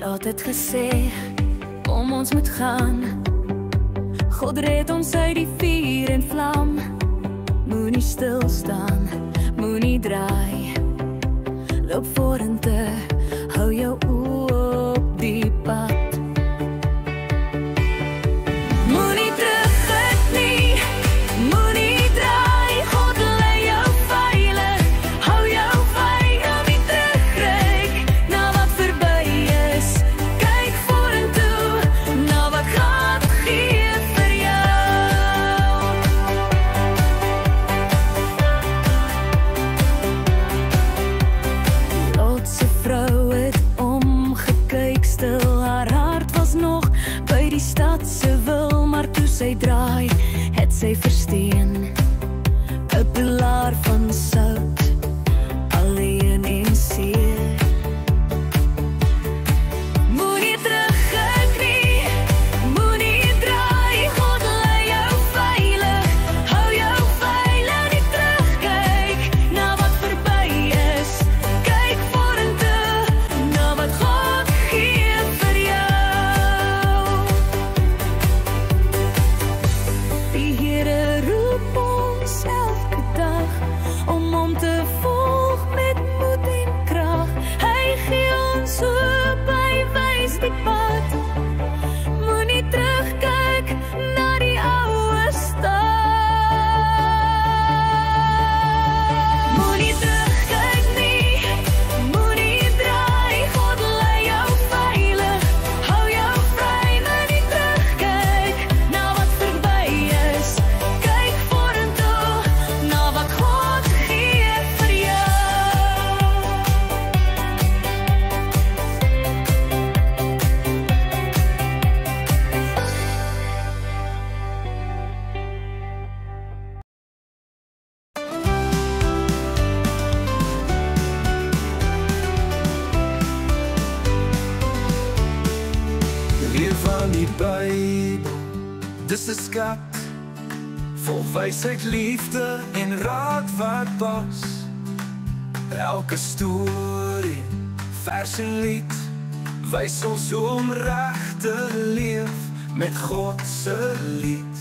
Laat het gesê, kom ons moet gaan. God red ons uit die vuur en vlam. Moenie stil staan, moenie draai. Loop vorentoe, hou jou oë op die pad. Moenie terugkyk nie, moenie draai. God lei jou veilig, hou jou veilig. Nie terugkyk na wat verby is. Kyk vorentoe, na wat God gee vir jou. Lotse vrou het omgekyk stil. Haar hart was nog by die stad se wil, maar toe sy draai, het sy versteen. 'n pilaar van sout, alleen en seer. Moenie terugkyk nie, moenie draai. God lei jou veilig, hou jou veilig. Nie terugkyk na wat verby is. Kyk vorentoe, na wat God gee vir jou. Die Here roep ons elke dag om hom te volg met moed en krag. Hy gee ons hoop, hy wys die pad. Moenie terugkyk na die oue stad. Moenie terugkyk nie, moenie draai. God lei jou veilig, hou jou vry. Moenie terugkyk na wat verby is. Kyk vorentoe, na wat God gee vir jou. Leer van die Bybel, dis 'n skat vol wysheid, liefde en raad wat pas. Elke storie, vers en lied wys ons hoe om reg te leef met God se lied.